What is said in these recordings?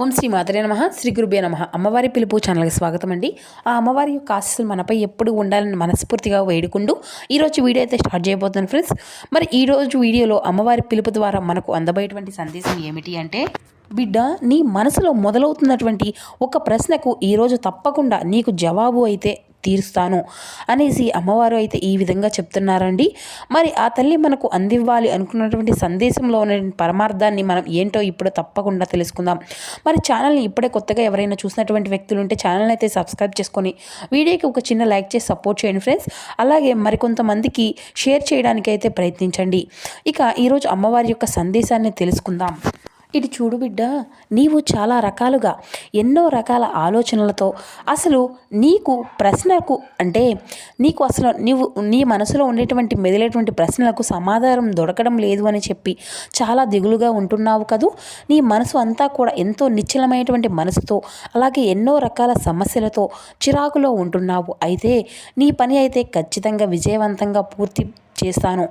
ఓం శ్రీ మాతరే నమః. శ్రీ గురుభ్యో నమః. అమ్మవారి పిలుపు ఛానల్కి స్వాగతం అండి. ఆ అమ్మవారి యొక్క ఆశీస్సులు మనపై ఎప్పుడు ఉండాలని మనస్ఫూర్తిగా వేడుకుంటూ ఈరోజు వీడియో అయితే స్టార్ట్ చేయబోతున్నాను ఫ్రెండ్స్. మరి ఈరోజు వీడియోలో అమ్మవారి పిలుపు ద్వారా మనకు అందబోయేటువంటి సందేశం ఏమిటి అంటే, బిడ్డ, నీ మనసులో మొదలవుతున్నటువంటి ఒక ప్రశ్నకు ఈరోజు తప్పకుండా నీకు జవాబు అయితే తీరుస్తాను అనేసి అమ్మవారు అయితే ఈ విధంగా చెప్తున్నారండి. మరి ఆ తల్లి మనకు అందివ్వాలి అనుకున్నటువంటి సందేశంలో ఉన్న పరమార్థాన్ని మనం ఏంటో ఇప్పుడు తప్పకుండా తెలుసుకుందాం. మరి ఛానల్ని ఇప్పుడే కొత్తగా ఎవరైనా చూసినటువంటి వ్యక్తులు ఉంటే ఛానల్ని అయితే సబ్స్క్రైబ్ చేసుకొని వీడియోకి ఒక చిన్న లైక్ చేసి సపోర్ట్ చేయండి ఫ్రెండ్స్. అలాగే మరికొంతమందికి షేర్ చేయడానికి అయితే ప్రయత్నించండి. ఇక ఈరోజు అమ్మవారి యొక్క సందేశాన్ని తెలుసుకుందాం. ఇటు చూడు బిడ్డ, నీవు చాలా రకాలుగా ఎన్నో రకాల ఆలోచనలతో అసలు నీకు ప్రశ్నకు అంటే నీకు అసలు నీ మనసులో ఉండేటువంటి మెదిలేటువంటి ప్రశ్నలకు సమాధానం దొరకడం లేదు అని చెప్పి చాలా దిగులుగా ఉంటున్నావు కదూ. నీ మనసు అంతా కూడా ఎంతో నిశ్చలమైనటువంటి మనసుతో అలాగే ఎన్నో రకాల సమస్యలతో చిరాకులో ఉంటున్నావు. అయితే నీ పని అయితే ఖచ్చితంగా విజయవంతంగా పూర్తి చేస్తాను.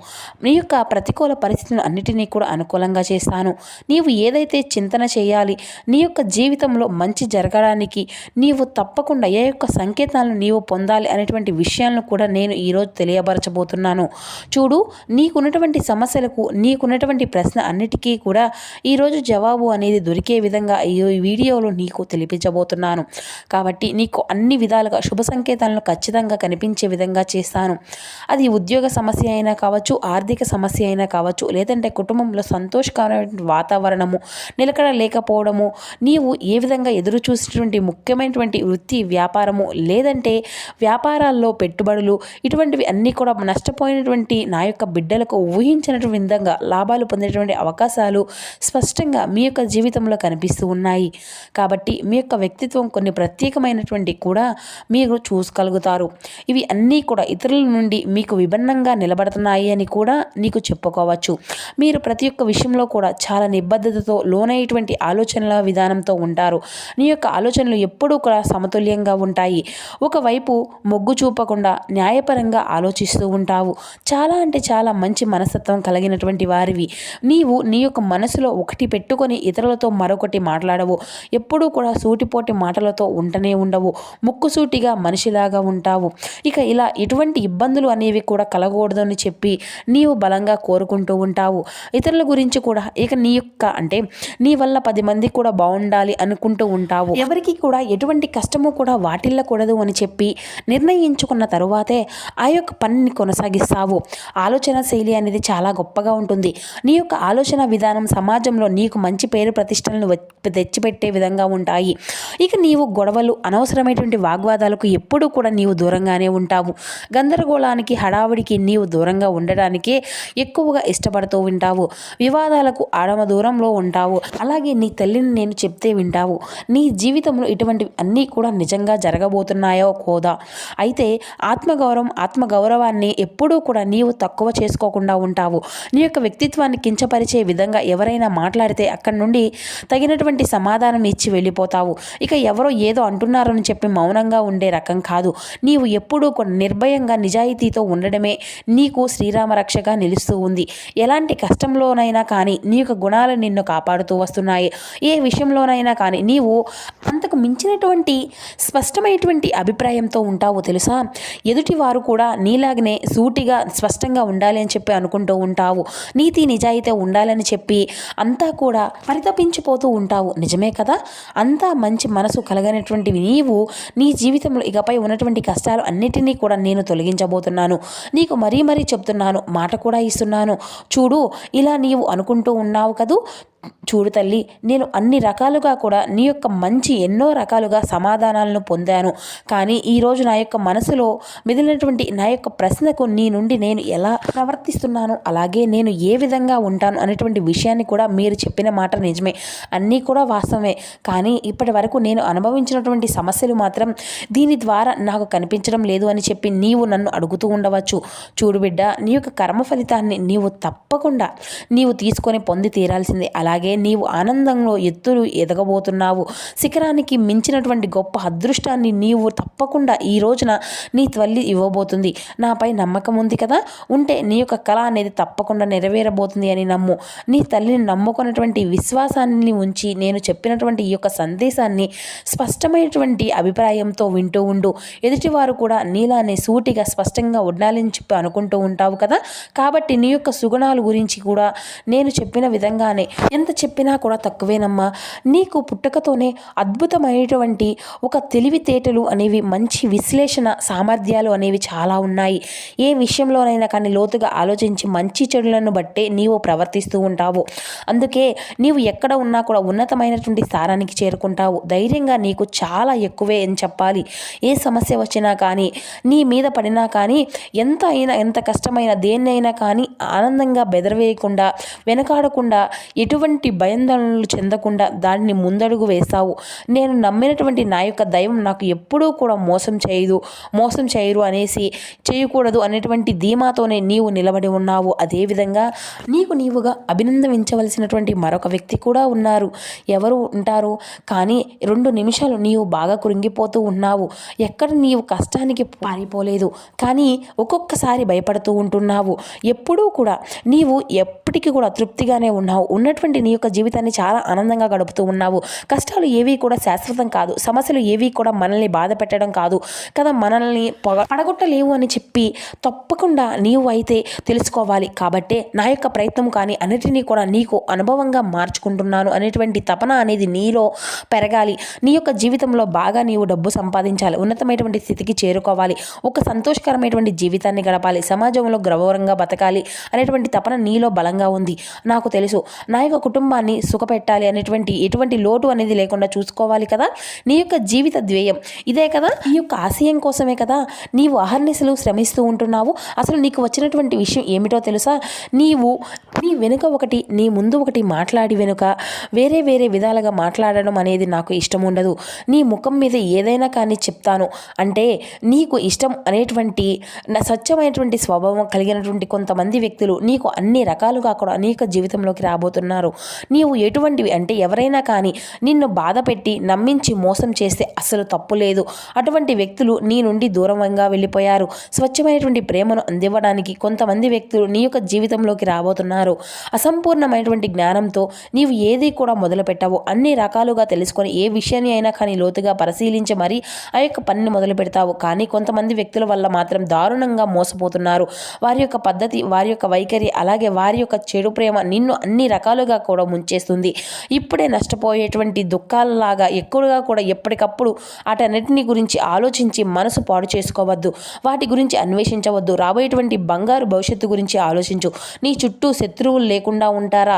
నీ యొక్క ప్రతికూల పరిస్థితులను అన్నిటినీ కూడా అనుకూలంగా చేస్తాను. నీవు ఏదైతే చింతన చేయాలి, నీ యొక్క జీవితంలో మంచి జరగడానికి నీవు తప్పకుండా ఏ యొక్క సంకేతాలను నీవు పొందాలి అనేటువంటి విషయాలను కూడా నేను ఈరోజు తెలియపరచబోతున్నాను. చూడు, నీకున్నటువంటి సమస్యలకు నీకున్నటువంటి ప్రశ్న అన్నిటికీ కూడా ఈరోజు జవాబు అనేది దొరికే విధంగా ఈ వీడియోలో నీకు తెలిపించబోతున్నాను. కాబట్టి నీకు అన్ని విధాలుగా శుభ సంకేతాలను ఖచ్చితంగా కనిపించే విధంగా చేస్తాను. అది ఉద్యోగ సమస్య అయినా కావచ్చు, ఆర్థిక సమస్య అయినా కావచ్చు, లేదంటే కుటుంబంలో సంతోషకరమైన వాతావరణము నిలకడ లేకపోవడము, నీవు ఏ విధంగా ఎదురు చూసినటువంటి ముఖ్యమైనటువంటి వృత్తి వ్యాపారము, లేదంటే వ్యాపారాల్లో పెట్టుబడులు, ఇటువంటివి అన్నీ కూడా నష్టపోయినటువంటి నా యొక్క బిడ్డలకు ఊహించినటువంటి విధంగా లాభాలు పొందేటువంటి అవకాశాలు స్పష్టంగా మీ యొక్క జీవితంలో కనిపిస్తూ ఉన్నాయి. కాబట్టి మీ యొక్క వ్యక్తిత్వం కొన్ని ప్రత్యేకమైనటువంటి కూడా మీరు చూసుకోగలుగుతారు. ఇవి అన్నీ కూడా ఇతరుల నుండి మీకు విభిన్నంగా నిలబడుతున్నాయి అని కూడా నీకు చెప్పుకోవచ్చు. మీరు ప్రతి ఒక్క విషయంలో కూడా చాలా నిబద్ధతతో లోనైనటువంటి ఆలోచనల విధానంతో ఉంటారు. నీ యొక్క ఆలోచనలు ఎప్పుడూ కూడా సమతుల్యంగా ఉంటాయి. ఒకవైపు మొగ్గు చూపకుండా న్యాయపరంగా ఆలోచిస్తూ ఉంటావు. చాలా అంటే చాలా మంచి మనస్తత్వం కలిగినటువంటి వారివి. నీవు నీ యొక్క మనసులో ఒకటి పెట్టుకొని ఇతరులతో మరొకటి మాట్లాడవు. ఎప్పుడూ కూడా సూటిపోటి మాటలతో ఉంటనే ఉండవు. ముక్కుసూటిగా మనిషిలాగా ఉంటావు. ఇక ఇలా ఎటువంటి ఇబ్బందులు అనేవి కూడా కలగకూడదు అని చెప్పి నీవు బలంగా కోరుకుంటూ ఉంటావు. ఇతరుల గురించి కూడా ఇక నీ యొక్క అంటే నీ వల్ల 10 మంది కూడా బాగుండాలి అనుకుంటూ ఉంటావు. ఎవరికి కూడా ఎటువంటి కష్టము కూడా వాటిల్లకూడదు అని చెప్పి నిర్ణయించుకున్న తరువాతే ఆ యొక్క పనిని కొనసాగిస్తావు. ఆలోచన శైలి అనేది చాలా గొప్పగా ఉంటుంది. నీ యొక్క ఆలోచన విధానం సమాజంలో నీకు మంచి పేరు ప్రతిష్టలను తెచ్చిపెట్టే విధంగా ఉంటాయి. ఇక నీవు గొడవలు, అనవసరమైనటువంటి వాగ్వాదాలకు ఎప్పుడూ కూడా నీవు దూరంగానే ఉంటావు. గందరగోళానికి, హడావుడికి నీవు దూరంగా ఉండడానికే ఎక్కువగా ఇష్టపడుతూ ఉంటావు. వివాదాలకు ఆడమ దూరంలో ఉంటావు. అలాగే నీ తల్లిని నేను చెప్తే వింటావు. నీ జీవితంలో ఇటువంటివి అన్నీ కూడా నిజంగా జరగబోతున్నాయో కోదా. అయితే ఆత్మగౌరవాన్ని ఎప్పుడూ కూడా నీవు తక్కువ చేసుకోకుండా ఉంటావు. నీ యొక్క వ్యక్తిత్వాన్ని కించపరిచే విధంగా ఎవరైనా మాట్లాడితే అక్కడి నుండి తగినటువంటి సమాధానం ఇచ్చి వెళ్ళిపోతావు. ఇక ఎవరో ఏదో అంటున్నారని చెప్పి మౌనంగా ఉండే రకం కాదు. నీవు ఎప్పుడూ కూడా నిర్భయంగా నిజాయితీతో ఉండడమే నీకు శ్రీరామ రక్షగా నిలుస్తూ ఉంది. ఎలాంటి కష్టంలోనైనా కానీ నీ యొక్క గుణాలు నిన్ను కాపాడుతూ వస్తున్నాయి. ఏ విషయంలోనైనా కానీ నీవు అంతకు మించినటువంటి స్పష్టమైనటువంటి అభిప్రాయంతో ఉంటావు తెలుసా. ఎదుటివారు కూడా నీలాగనే సూటిగా స్పష్టంగా ఉండాలి అని చెప్పి అనుకుంటూ ఉంటావు. నీతి నిజాయితీ ఉండాలని చెప్పి అంతా కూడా పరితపించిపోతూ ఉంటావు. నిజమే కదా. అంతా మంచి మనసు కలగనటువంటివి నీవు నీ జీవితంలో ఇకపై ఉన్నటువంటి కష్టాలు అన్నిటినీ కూడా నేను తొలగించబోతున్నాను. నీకు మరీ చెప్తున్నాను, మాట కూడా ఇస్తున్నాను. చూడు, ఇలా నీవు అనుకుంటూ ఉన్నావు కదూ. చూడు తల్లి, నేను అన్ని రకాలుగా కూడా నీ యొక్క మంచి ఎన్నో రకాలుగా సమాధానాలను పొందాను. కానీ ఈరోజు నా యొక్క మనసులో మిగిలినటువంటి నా యొక్క ప్రశ్నకు నీ నుండి నేను ఎలా ప్రవర్తిస్తున్నాను, అలాగే నేను ఏ విధంగా ఉంటాను అనేటువంటి విషయాన్ని కూడా మీరు చెప్పిన మాట నిజమే, అన్నీ కూడా వాస్తవమే. కానీ ఇప్పటి వరకు నేను అనుభవించినటువంటి సమస్యలు మాత్రం దీని ద్వారా నాకు కనిపించడం లేదు అని చెప్పి నీవు నన్ను అడుగుతూ ఉండవచ్చు. చూడు బిడ్డ, నీ యొక్క కర్మ ఫలితాన్ని నీవు తప్పకుండా నీవు తీసుకొని పొంది తీరాల్సిందే. అలాగే నీవు ఆనందంలో ఎత్తులు ఎదగబోతున్నావు. శిఖరానికి మించినటువంటి గొప్ప అదృష్టాన్ని నీవు తప్పకుండా ఈ రోజున నీ తల్లి ఇవ్వబోతుంది. నాపై నమ్మకం ఉంది కదా, ఉంటే నీ యొక్క కళ అనేది తప్పకుండా నెరవేరబోతుంది అని నమ్ము. నీ తల్లిని నమ్ముకున్నటువంటి విశ్వాసాన్ని ఉంచి నేను చెప్పినటువంటి ఈ యొక్క సందేశాన్ని స్పష్టమైనటువంటి అభిప్రాయంతో వింటూ ఉండు. ఎదుటివారు కూడా నీలానే సూటిగా స్పష్టంగా ఉండాలని చెప్పి అనుకుంటూ ఉంటావు కదా. కాబట్టి నీ యొక్క సుగుణాల గురించి కూడా నేను చెప్పిన విధంగానే ఎంత చెప్పినా కూడా తక్కువేనమ్మా. నీకు పుట్టుకతోనే అద్భుతమైనటువంటి ఒక తెలివితేటలు అనేవి, మంచి విశ్లేషణ సామర్థ్యాలు అనేవి చాలా ఉన్నాయి. ఏ విషయంలోనైనా కానీ లోతుగా ఆలోచించి మంచి చెడులను బట్టే నీవు ప్రవర్తిస్తూ ఉంటావు. అందుకే నీవు ఎక్కడ ఉన్నా కూడా ఉన్నతమైనటువంటి స్థానానికి చేరుకుంటావు. ధైర్యంగా నీకు చాలా ఎక్కువే అని చెప్పాలి. ఏ సమస్య వచ్చినా కానీ, నీ మీద పడినా కానీ, ఎంత కష్టమైన దేన్నైనా కానీ ఆనందంగా బెదరవేయకుండా, వెనకాడకుండా, ఎటువంటి భయాందోళనలు చెందకుండా దానిని ముందడుగు వేస్తావు. నేను నమ్మినటువంటి నా యొక్క దైవం నాకు ఎప్పుడూ కూడా మోసం చేయరు అనేసి చేయకూడదు అనేటువంటి ధీమాతోనే నీవు నిలబడి ఉన్నావు. అదేవిధంగా నీవుగా అభినందించవలసినటువంటి మరొక వ్యక్తి కూడా ఉన్నారు. ఎవరు ఉంటారు? కానీ 2 నిమిషాలు నీవు బాగా కృంగిపోతూ ఉన్నావు. ఎక్కడ నీవు కష్టానికి పారిపోలేదు, కానీ ఒక్కొక్కసారి భయపడుతూ ఉంటున్నావు. ఎప్పుడూ కూడా నీవు ఎప్పటికీ కూడా తృప్తిగానే ఉన్నావు. ఉన్నటువంటి నీ యొక్క జీవితాన్ని చాలా ఆనందంగా గడుపుతూ ఉన్నావు. కష్టాలు ఏవి కూడా శాశ్వతం కాదు. సమస్యలు ఏవి కూడా మనల్ని బాధ పెట్టడం కాదు కదా, మనల్ని పడగొట్టలేవు అని చెప్పి తప్పకుండా నీవు అయితే తెలుసుకోవాలి. కాబట్టే నా యొక్క ప్రయత్నం కానీ అన్నిటినీ కూడా నీకు అనుభవంగా మార్చుకుంటున్నాను అనేటువంటి తపన అనేది నీలో పెరగాలి. నీ యొక్క జీవితంలో బాగా నీవు డబ్బు సంపాదించాలి, ఉన్నతమైనటువంటి స్థితికి చేరుకోవాలి, ఒక సంతోషకరమైనటువంటి జీవితాన్ని గడపాలి, సమాజంలో గౌరవంగా బతకాలి అనేటువంటి తపన నీలో బలంగా ఉంది. నాకు తెలుసు, నా యొక్క కుటుంబాన్ని సుఖపెట్టాలి అనేటువంటి ఎటువంటి లోటు అనేది లేకుండా చూసుకోవాలి కదా. నీ యొక్క జీవిత ధ్యేయం ఇదే కదా, ఈ యొక్క ఆశయం కోసమే కదా నీవు అహర్నిశలు శ్రమిస్తూ ఉంటున్నావు. అసలు నీకు వచ్చినటువంటి విషయం ఏమిటో తెలుసా? నీ వెనుక ఒకటి, నీ ముందు ఒకటి మాట్లాడి వెనుక వేరే విధాలుగా మాట్లాడడం అనేది నాకు ఇష్టం ఉండదు. నీ ముఖం మీద ఏదైనా కానీ చెప్తాను అంటే నీకు ఇష్టం అనేటువంటి స్వచ్ఛమైనటువంటి స్వభావం కలిగినటువంటి కొంతమంది వ్యక్తులు నీకు అన్ని రకాలుగా కూడా నీ యొక్క జీవితంలోకి రాబోతున్నారు. నీవు ఎటువంటివి అంటే ఎవరైనా కానీ నిన్ను బాధ పెట్టి నమ్మించి మోసం చేస్తే అసలు తప్పు లేదు. అటువంటి వ్యక్తులు నీ నుండి దూరంగా వెళ్ళిపోయారు. స్వచ్ఛమైనటువంటి ప్రేమను అందివ్వడానికి కొంతమంది వ్యక్తులు నీ యొక్క జీవితంలోకి రాబోతున్నారు. అసంపూర్ణమైనటువంటి జ్ఞానంతో నీవు ఏది కూడా మొదలు పెట్టావు. అన్ని రకాలుగా తెలుసుకొని ఏ విషయాన్ని అయినా కానీ లోతుగా పరిశీలించి మరీ ఆ యొక్క పనిని మొదలు పెడతావు. కానీ కొంతమంది వ్యక్తుల వల్ల మాత్రం దారుణంగా మోసపోతున్నారు. వారి యొక్క పద్ధతి, వారి యొక్క వైఖరి, అలాగే వారి యొక్క చెడు ప్రేమ నిన్ను అన్ని రకాలుగా కూడా ముంచేస్తుంది. ఇప్పుడే నష్టపోయేటువంటి దుఃఖాలలాగా ఎక్కువగా కూడా ఎప్పటికప్పుడు వాటన్నిటిని గురించి ఆలోచించి మనసు పాడు చేసుకోవద్దు. వాటి గురించి అన్వేషించవద్దు. రాబోయేటువంటి బంగారు భవిష్యత్తు గురించి ఆలోచించు. నీ చుట్టూ శత్రువులు లేకుండా ఉంటారా?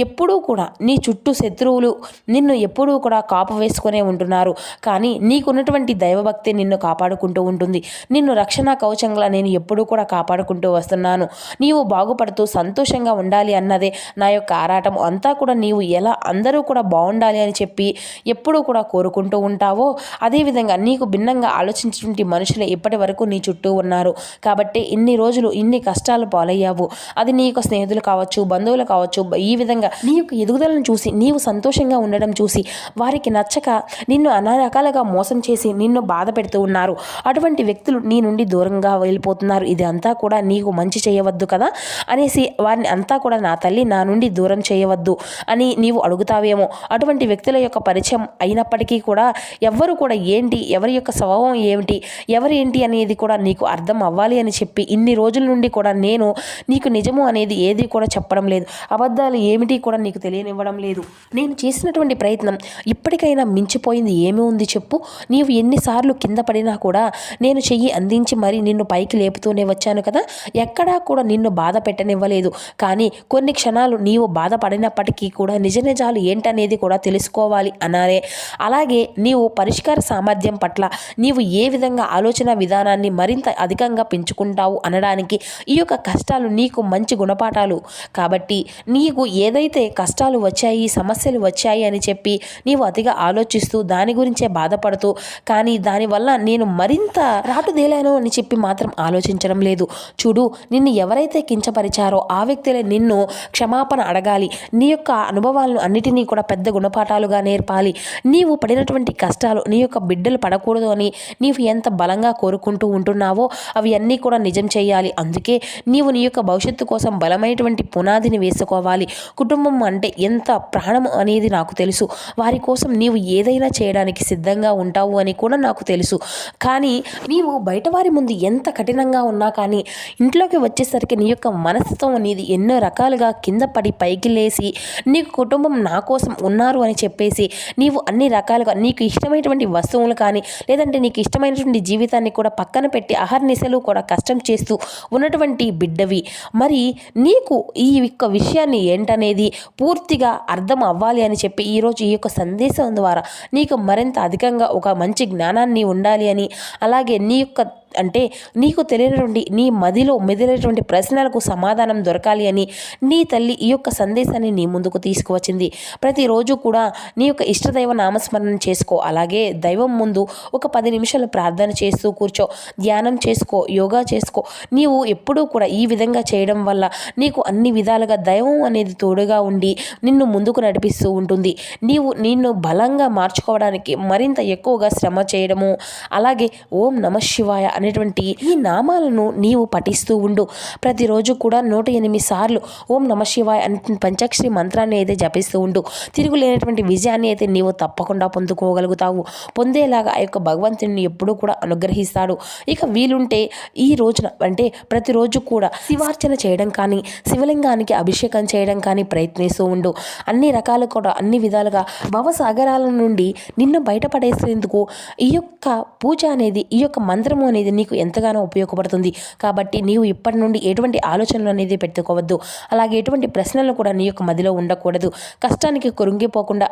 ఎప్పుడూ కూడా నీ చుట్టూ శత్రువులు నిన్ను ఎప్పుడూ కూడా కాపు వేసుకునే ఉంటున్నారు. కానీ నీకున్నటువంటి దైవభక్తి నిన్ను కాపాడుకుంటూ ఉంటుంది. నిన్ను రక్షణ కవచంగా నేను ఎప్పుడూ కూడా కాపాడుకుంటూ వస్తున్నాను. నీవు బాగుపడుతూ సంతోషంగా ఉండాలి అన్నదే నా యొక్క ఆరాటం. అంతా కూడా నీవు ఎలా అందరూ కూడా బాగుండాలి అని చెప్పి ఎప్పుడూ కూడా కోరుకుంటూ ఉంటావో అదేవిధంగా నీకు భిన్నంగా ఆలోచించేటువంటి మనుషులే ఇప్పటి వరకు నీ చుట్టూ ఉన్నారు. కాబట్టి ఇన్ని రోజులు ఇన్ని కష్టాలు పాలయ్యావు. అది నీ యొక్క స్నేహితులు కావచ్చు, బంధువులు కావచ్చు. ఈ విధంగా నీ యొక్క ఎదుగుదలను చూసి నీవు సంతోషంగా ఉండడం చూసి వారికి నచ్చక నిన్ను అన్ని రకాలుగా మోసం చేసి నిన్ను బాధ పెడుతూ ఉన్నారు. అటువంటి వ్యక్తులు నీ నుండి దూరంగా వెళ్ళిపోతున్నారు. ఇది అంతా కూడా నీకు మంచి చేయవద్దు కదా అనేసి వారిని అంతా కూడా నా తల్లి నా నుండి దూరం చేయవద్దు అని నీవు అడుగుతావేమో. అటువంటి వ్యక్తుల యొక్క పరిచయం అయినప్పటికీ కూడా ఎవ్వరు కూడా ఏంటి, ఎవరి యొక్క స్వభావం ఏమిటి, ఎవరేంటి అనేది కూడా నీకు అర్థం అవ్వాలి అని చెప్పి ఇన్ని రోజుల నుండి కూడా నేను నీకు నిజము అనేది ఏది కూడా చెప్పడం లేదు. అబద్ధాలు ఏమిటి కూడా నీకు తెలియనివ్వడం లేదు. నేను చేసినటువంటి ప్రయత్నం ఇప్పటికైనా మించిపోయింది ఏమి ఉంది చెప్పు. నీవు ఎన్నిసార్లు కింద పడినా కూడా నేను చెయ్యి అందించి మరి నిన్ను పైకి లేపుతూనే వచ్చాను కదా. ఎక్కడా కూడా నిన్ను బాధ పెట్టనివ్వలేదు. కానీ కొన్ని క్షణాలు నీవు బాధపడినప్పటికీ కూడా నిజాలు ఏంటనేది కూడా తెలుసుకోవాలి అనాలే. అలాగే నీవు పరిష్కార సామర్థ్యం పట్ల నీవు ఏ విధంగా ఆలోచన విధానాన్ని మరింత అధికంగా పెంచుకుంటావు అనడానికి ఈ యొక్క కష్టాలు నీకు మంచి గుణపాఠాలు. కాబట్టి నీకు ఏదైతే కష్టాలు వచ్చాయి, సమస్యలు వచ్చాయి అని చెప్పి నీవు అతిగా ఆలోచిస్తూ దాని గురించే బాధపడుతూ కానీ దానివల్ల నేను మరింత రాటుదేలాను అని చెప్పి మాత్రం మాత్రం ఆలోచించడం లేదు. చూడు, నిన్ను ఎవరైతే కించపరిచారో ఆ వ్యక్తులే నిన్ను క్షమాపణ అడగాలి. నీ యొక్క అనుభవాలను అన్నిటినీ కూడా పెద్ద గుణపాఠాలుగా నేర్పాలి. నీవు పడినటువంటి కష్టాలు నీ యొక్క బిడ్డలు పడకూడదు అని నీవు ఎంత బలంగా కోరుకుంటూ ఉంటున్నావో అవి అన్నీ కూడా నిజం చేయాలి. అందుకే నీవు నీ యొక్క భవిష్యత్తు కోసం బలమైనటువంటి పునాదిని వేసుకోవాలి. కుటుంబం అంటే ఎంత ప్రాణం అనేది నాకు తెలుసు. వారి కోసం నీవు ఏదైనా చేయడానికి సిద్ధంగా ఉంటావు అని కూడా నాకు తెలుసు. కానీ నీవు బయట వారి ముందు ఎంత కఠినంగా ఉన్నా కానీ ఇంట్లోకి వచ్చేసరికి నీ యొక్క మనస్తత్వం అనేది ఎన్నో రకాలుగా కింద పడి పైకి లేసి నీకు కుటుంబం నా కోసం ఉన్నారు అని చెప్పేసి నీవు అన్ని రకాలుగా నీకు ఇష్టమైనటువంటి వస్తువులు కానీ లేదంటే నీకు ఇష్టమైనటువంటి జీవితాన్ని కూడా పక్కన పెట్టి అహర్నిశలు కూడా కష్టం చేస్తూ ఉన్నటువంటి బిడ్డవి. మరి నీకు ఈ యొక్క విషయాన్ని ఏంటనేది పూర్తిగా అర్థం అవ్వాలి అని చెప్పి ఈరోజు ఈ యొక్క సందేశం ద్వారా నీకు మరింత అధికంగా ఒక మంచి జ్ఞానాన్ని ఉండాలి అని, అలాగే నీ యొక్క అంటే నీకు తెలియనటువంటి నీ మదిలో మెదిలేటువంటి ప్రశ్నలకు సమాధానం దొరకాలి అని నీ తల్లి ఈ యొక్క సందేశాన్ని నీ ముందుకు తీసుకువచ్చింది. ప్రతిరోజు కూడా నీ యొక్క ఇష్టదైవ నామస్మరణ చేసుకో. అలాగే దైవం ముందు ఒక 10 నిమిషాలు ప్రార్థన చేస్తూ కూర్చో, ధ్యానం చేసుకో, యోగా చేసుకో. నీవు ఎప్పుడూ కూడా ఈ విధంగా చేయడం వల్ల నీకు అన్ని విధాలుగా దైవం అనేది తోడుగా ఉండి నిన్ను ముందుకు నడిపిస్తూ ఉంటుంది. నీవు నిన్ను బలంగా మార్చుకోవడానికి మరింత ఎక్కువగా శ్రమ చేయడము, అలాగే ఓం నమః శివాయ అనేటువంటి ఈ నామాలను నీవు పఠిస్తూ ఉండు. ప్రతిరోజు కూడా 108 సార్లు ఓం నమః శివాయ అనే పంచాక్షరి మంత్రాన్ని అయితే జపిస్తూ ఉండు. తిరుగులేనటువంటి విజయాన్ని అయితే నీవు తప్పకుండా పొందుకోగలుగుతావు. పొందేలాగా ఆ యొక్క భగవంతుని ఎప్పుడూ కూడా అనుగ్రహిస్తాడు. ఇక వీలుంటే ఈ రోజున అంటే ప్రతిరోజు కూడా శివార్చన చేయడం కానీ శివలింగానికి అభిషేకం చేయడం కానీ ప్రయత్నిస్తూ ఉండు. అన్ని రకాలు కూడా అన్ని విధాలుగా భవసాగరాల నుండి నిన్ను బయటపడేసేందుకు ఈ యొక్క పూజ అనేది ఈ యొక్క మంత్రము అనేది నీకు ఎంతగానో ఉపయోగపడుతుంది. కాబట్టి నీవు ఇప్పటి నుండి ఎటువంటి ఆలోచనలు అనేది పెట్టుకోవద్దు. అలాగే ఎటువంటి ప్రశ్నలు కూడా నీ యొక్క మదిలో ఉండకూడదు. కష్టానికి కృంగిపోకుండా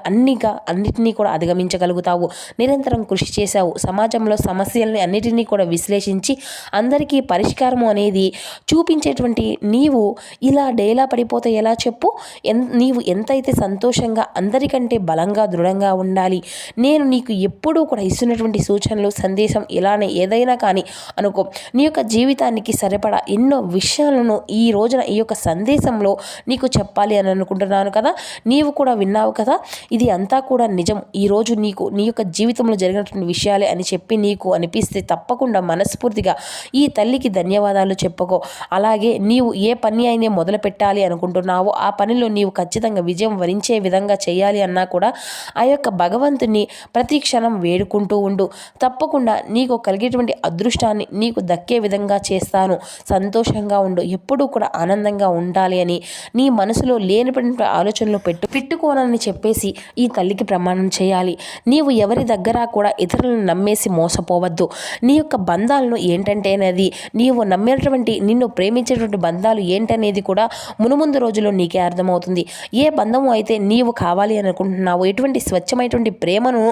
అన్నిటినీ కూడా అధిగమించగలుగుతావు. నిరంతరం కృషి చేశావు. సమాజంలో సమస్యల్ని అన్నిటినీ కూడా విశ్లేషించి అందరికీ పరిష్కారము అనేది చూపించేటువంటి నీవు ఇలా డేలా పడిపోతే ఎలా చెప్పు? నీవు ఎంతైతే సంతోషంగా అందరికంటే బలంగా దృఢంగా ఉండాలి. నేను నీకు ఎప్పుడూ కూడా ఇస్తున్నటువంటి సూచనలు సందేశం ఇలానే ఏదైనా కానీ అనుకో. నీ యొక్క జీవితానికి సరిపడా ఎన్నో విషయాలను ఈ రోజున ఈ యొక్క సందేశంలో నీకు చెప్పాలి అని అనుకుంటున్నాను కదా. నీవు కూడా విన్నావు కదా, ఇది అంతా కూడా నిజం. ఈరోజు నీకు నీ యొక్క జీవితంలో జరిగినటువంటి విషయాలే అని చెప్పి నీకు అనిపిస్తే తప్పకుండా మనస్ఫూర్తిగా ఈ తల్లికి ధన్యవాదాలు చెప్పుకో. అలాగే నీవు ఏ పని అయినా మొదలు పెట్టాలి అనుకుంటున్నావో ఆ పనిలో నీవు ఖచ్చితంగా విజయం వరించే విధంగా చేయాలి అన్నా కూడా ఆ యొక్క భగవంతుని ప్రతి క్షణం వేడుకుంటూ ఉండు. తప్పకుండా నీకు కలిగేటువంటి అదృష్టాన్ని నీకు దక్కే విధంగా చేస్తాను. సంతోషంగా ఉండు. ఎప్పుడూ కూడా ఆనందంగా ఉండాలి అని నీ మనసులో లేనిపడిన ఆలోచనలు పెట్టుకోనని చెప్పేసి ఈ తల్లికి ప్రమాణం చేయాలి. నీవు ఎవరి దగ్గర కూడా ఇతరులను నమ్మేసి మోసపోవద్దు. నీ యొక్క బంధాలను ఏంటంటే అనేది నీవు నమ్మేటువంటి నిన్ను ప్రేమించేటువంటి బంధాలు ఏంటనేది కూడా మునుముందు రోజుల్లో నీకే అర్థమవుతుంది. ఏ బంధము అయితే నీవు కావాలి అని అనుకుంటున్నావో, ఎటువంటి స్వచ్ఛమైనటువంటి ప్రేమను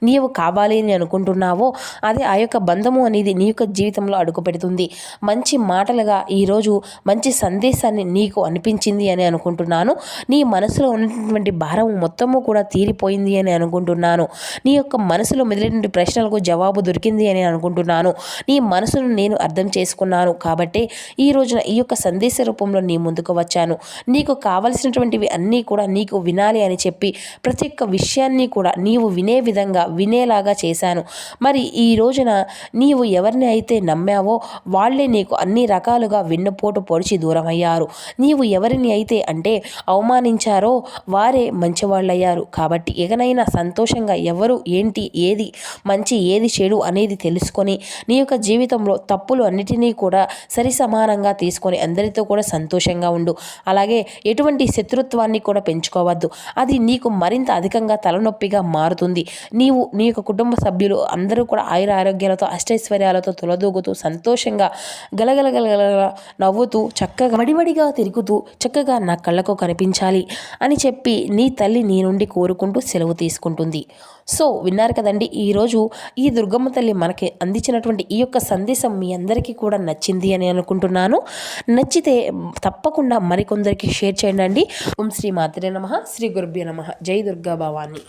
నీవు కావాలి అని అనుకుంటున్నావో అదే ఆ యొక్క బంధము అనేది నీ యొక్క జీవితంలో అడుగు పెడుతుంది. మంచి మాటలుగా ఈరోజు మంచి సందేశాన్ని నీకు అనిపించింది అని అనుకుంటున్నాను. నీ మనసులో ఉన్నటువంటి భారం మొత్తము కూడా తీరిపోయింది అని అనుకుంటున్నాను. నీ యొక్క మనసులో మెదిలినటువంటి ప్రశ్నలకు జవాబు దొరికింది అని అనుకుంటున్నాను. నీ మనసును నేను అర్థం చేసుకున్నాను కాబట్టి ఈ రోజున ఈ యొక్క సందేశ రూపంలో నీ ముందుకు వచ్చాను. నీకు కావలసినటువంటివి అన్నీ కూడా నీకు వినాలి అని చెప్పి ప్రతి ఒక్క విషయాన్ని కూడా నీవు వినే విధంగా వినేలాగా చేశాను. మరి ఈ రోజున నీవు ఎవరిని అయితే నమ్మావో వాళ్ళే నీకు అన్ని రకాలుగా వెన్నుపోటు పొడిచి దూరమయ్యారు. నీవు ఎవరిని అయితే అంటే అవమానించారో వారే మంచివాళ్ళయ్యారు. కాబట్టి ఎగనైనా సంతోషంగా ఎవరు ఏంటి ఏది మంచి ఏది చెడు అనేది తెలుసుకొని నీ యొక్క జీవితంలో తప్పులు అన్నిటినీ కూడా సరి సమానంగా తీసుకొని అందరితో కూడా సంతోషంగా ఉండు. అలాగే ఎటువంటి శత్రుత్వాన్ని కూడా పెంచుకోవద్దు. అది నీకు మరింత అధికంగా తలనొప్పిగా మారుతుంది. నీవు నీ యొక్క కుటుంబ సభ్యులు అందరూ కూడా ఆయుర ఆరోగ్యాలతో అష్టైశ్వర్యాలతో తులదూగుతూ సంతోషంగా గలగలగలగల నవ్వుతూ చక్కగా వడివడిగా తిరుగుతూ చక్కగా నా కళ్ళకు కనిపించాలి అని చెప్పి నీ తల్లి నీ నుండి కోరుకుంటూ సెలవు తీసుకుంటుంది. సో విన్నారు కదండి, ఈరోజు ఈ దుర్గమ్మ తల్లి మనకి అందించినటువంటి ఈ యొక్క సందేశం మీ అందరికీ కూడా నచ్చింది అని అనుకుంటున్నాను. నచ్చితే తప్పకుండా మరికొందరికి షేర్ చేయండి. ఓం శ్రీ మాత్రే నమః, శ్రీ గురుభ్యో నమః. జై దుర్గా భవాని.